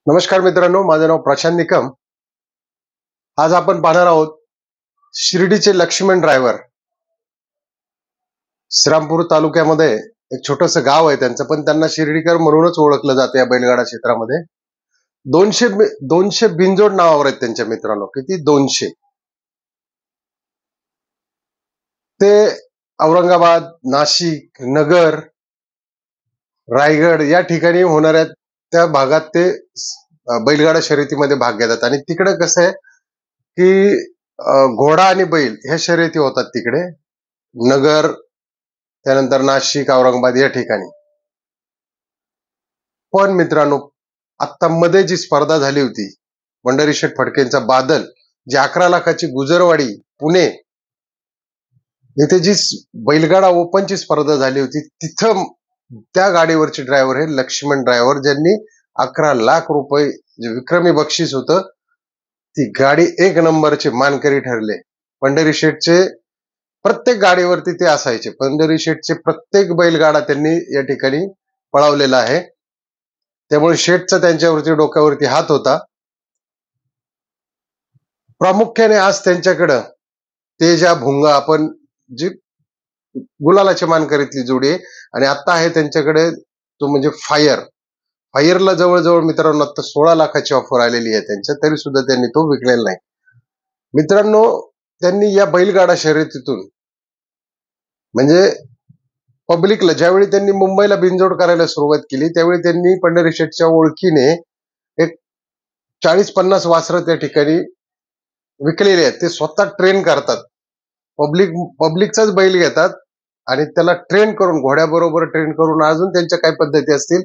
नमस्कार मित्रांनो, माझं नाव प्रशांत निकम. आज आपण पाहणार आहोत शिर्डीचे लक्ष्मण ड्रायव्हर. श्रीरामपूर तालुक्यामध्ये एक छोटस गाव आहे त्यांचं, पण त्यांना शिर्डीकर म्हणूनच ओळखलं जातं या बैलगाडा क्षेत्रामध्ये. 200 बिनजोड नावावर आहेत त्यांच्या. मित्रांनो, किती? 200. ते औरंगाबाद, नाशिक, नगर, रायगड या ठिकाणी होणाऱ्या त्या भागात ते बैलगाडा शर्यतीमध्ये भाग घेतात. आणि तिकडे कसं आहे की घोडा आणि बैल ह्या शर्यती होतात तिकडे, नगर, त्यानंतर नाशिक, औरंगाबाद या ठिकाणी. पण मित्रांनो, आता मध्ये जी स्पर्धा झाली होती पंढरी शेठ फडकेंचा बादल, जी 11 लाखाची गुजरवाडी पुणे येथे जी बैलगाडा ओपनची स्पर्धा झाली होती, तिथं त्या गाडीवरचे ड्रायव्हर हे लक्ष्मण ड्रायव्हर, ज्यांनी 11 लाख रुपये जे विक्रमी बक्षीस होतं, ती गाडी एक नंबरचे मानकरी ठरले. पंढरी शेठचे प्रत्येक गाडीवरती ते असायचे. पंढरी शेठचे प्रत्येक बैलगाडा त्यांनी या ठिकाणी पळवलेला आहे. त्यामुळे शेठचा त्यांच्यावरती डोक्यावरती हात होता. प्रामुख्याने आज त्यांच्याकडं तेजा, भुंगा, आपण जी गुलालाच्या मानकरीतली जोडी आहे, आणि आता आहे त्यांच्याकडे तो म्हणजे फायरला जवळजवळ मित्रांनो आता 16 लाखाची ऑफर आलेली आहे त्यांच्या, तरी सुद्धा त्यांनी तो विकलेला नाही. मित्रांनो, त्यांनी या बैलगाडा शर्यतीतून म्हणजे पब्लिकला, ज्यावेळी त्यांनी मुंबईला बिनजोड करायला सुरुवात केली, त्यावेळी त्यांनी पंढरी शेठच्या ओळखीने एक 40-50 वासरं त्या ठिकाणी विकलेले आहेत. ते स्वतः ट्रेन करतात. पब्लिकचाच बैल घेतात आणि त्याला ट्रेन करून, घोड्याबरोबर ट्रेन करून, अजून त्यांच्या काही पद्धती असतील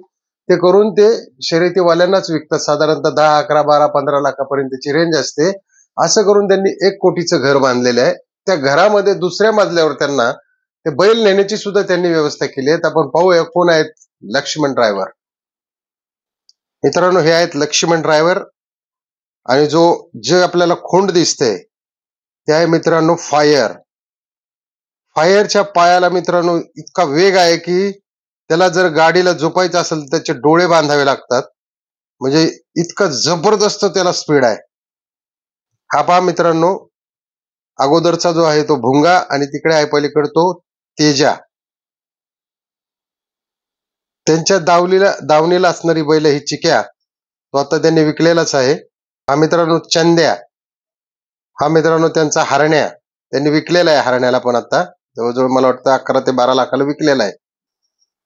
ते करून ते शर्यतीवाल्यांनाच विकतात. साधारणतः 10, 11, 12, 15 लाखापर्यंतची रेंज असते. असं करून त्यांनी 1 कोटीचं घर बांधलेलं आहे. त्या घरामध्ये दुसऱ्या मजल्यावर त्यांना ते बैल नेण्याची सुद्धा त्यांनी व्यवस्था केली आहे. आपण पाहूया कोण आहेत लक्ष्मण ड्रायव्हर. मित्रांनो, हे आहेत लक्ष्मण ड्रायव्हर. आणि जे आपल्याला खोंड दिसतंय ते आहे मित्रांनो फायरच्या पायाला मित्रांनो इतका वेग आहे की त्याला जर गाडीला झोपायचं असेल तर त्याचे डोळे बांधावे लागतात. म्हणजे इतका जबरदस्त त्याला स्पीड आहे. हा पहा मित्रांनो, अगोदरचा जो आहे तो भुंगा आणि तिकडे आहे पलीकडे तो तेजा. त्यांच्या दावणीला असणारी बैल ही चिक्या, तो आता त्यांनी विकलेलाच आहे. हा मित्रांनो चंद्या. हा मित्रांनो त्यांचा हरण्या, त्यांनी विकलेला आहे. हरण्याला पण आता जवळजवळ मला वाटतं 11 ते 12 लाखाला विकलेला आहे.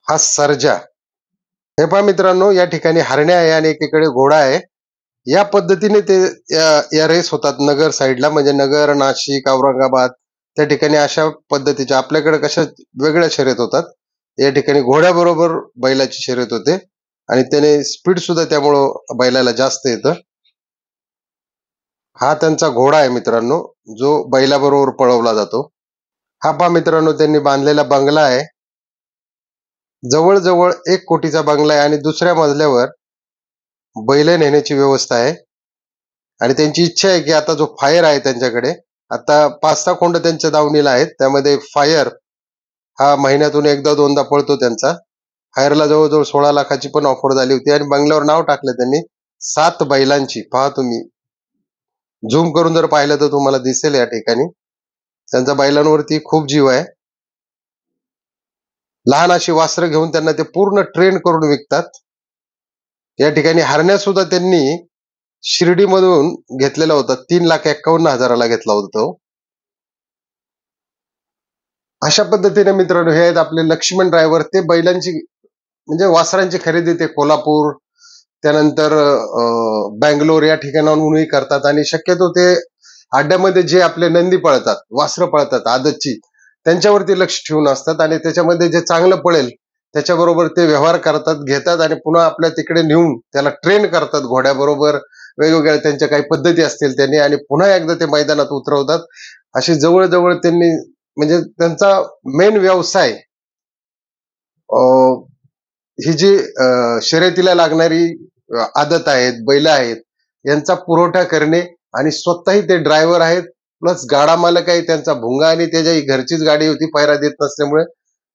हा सर्जा. हे पहा मित्रांनो, या ठिकाणी हरण्या आहे आणि एकीकडे घोडा आहे. या पद्धतीने ते या रेस होतात नगर साईडला, म्हणजे नगर, नाशिक, औरंगाबाद त्या ठिकाणी अशा पद्धतीच्या. आपल्याकडे कशा वेगळ्या शर्यत होतात, या ठिकाणी घोड्याबरोबर बैलाची शर्यत होते आणि त्याने स्पीड सुद्धा त्यामुळं बैलाला जास्त येतं. हा त्यांचा घोडा आहे मित्रांनो, जो बैलाबरोबर पळवला जातो. हा पहा मित्रांनो, त्यांनी बांधलेला बंगला आहे. जवळजवळ 1 कोटीचा बंगला आहे आणि दुसऱ्या मजल्यावर बैल नेण्याची व्यवस्था आहे. आणि त्यांची इच्छा आहे की आता जो फायर आहे त्यांच्याकडे, आता 5-6 खोंड त्यांच्या दावणीला आहेत. त्यामध्ये फायर हा महिन्यातून एकदा दोनदा पळतो त्यांचा. फायरला जवळजवळ 16 लाखाची पण ऑफर झाली होती आणि बंगल्यावर नाव टाकलं त्यांनी 7 बैलांची. पहा तुम्ही, झूम करून जर पाहिलं तर तुम्हाला दिसेल या ठिकाणी त्यांचा बैलांवरती खूप जीव आहे. लहान अशी वासरं घेऊन त्यांना ते पूर्ण ट्रेन करून विकतात. या ठिकाणी हरण्या सुद्धा त्यांनी शिर्डीमधून घेतलेला होता. 3,51,000ला घेतला होता तो. अशा पद्धतीने मित्रांनो, हे आहेत आपले लक्ष्मण ड्रायव्हर. ते बैलांची म्हणजे वासरांची खरेदी ते कोल्हापूर, त्यानंतर बँगलोर या ठिकाणाहूनही करतात. आणि शक्यतो ते अड्ड्यामध्ये जे आपले नंदी पळतात, वासरं पळतात आदतची, त्यांच्यावरती लक्ष ठेवून असतात. आणि त्याच्यामध्ये जे चांगलं पळेल त्याच्याबरोबर ते व्यवहार करतात, घेतात आणि पुन्हा आपल्या तिकडे नेऊन त्याला ट्रेन करतात घोड्याबरोबर. वेगवेगळ्या त्यांच्या काही पद्धती असतील त्यांनी, आणि पुन्हा एकदा ते मैदानात उतरवतात. अशी जवळजवळ त्यांनी, म्हणजे त्यांचा मेन व्यवसाय ही जी शर्यतीला लागणारी आदत आहेत, बैल आहेत, यांचा पुरवठा करणे. आणि स्वतःही ते ड्रायव्हर आहेत, प्लस गाडा मालक आहे त्यांचा भुंगा. आणि त्याच्या घरचीच गाडी होती, पायरा देत नसल्यामुळे.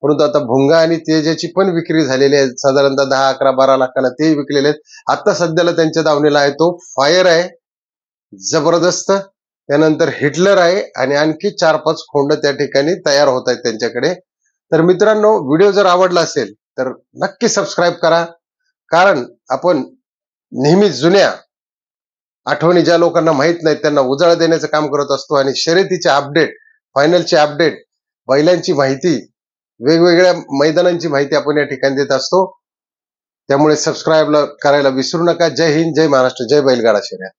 परंतु आता भुंगा आणि तेजाची पण विक्री झालेली आहे, साधारणतः 10, 11, 12 लाखाला ते विकलेले आहेत. आता सध्याला त्यांच्या दावणीला आहे तो फायर आहे जबरदस्त, त्यानंतर हिटलर आहे आणि आणखी 4-5 खोंड त्या ठिकाणी तयार होत आहेत त्यांच्याकडे. तर मित्रांनो, व्हिडिओ जर आवडला असेल तर नक्की सबस्क्राईब करा, कारण आपण नेहमी जुन्या आठवणी ज्या लोकांना माहित नाहीत त्यांना उजाळा देण्याचं काम करत असतो आणि शर्यतीचे अपडेट, फायनलचे अपडेट, बैलांची माहिती, वेगवेगळ्या मैदानांची माहिती आपण या ठिकाणी देत असतो. त्यामुळे सबस्क्राईब करायला विसरू नका. जय हिंद, जय महाराष्ट्र, जय बैलगाडा शर्यत.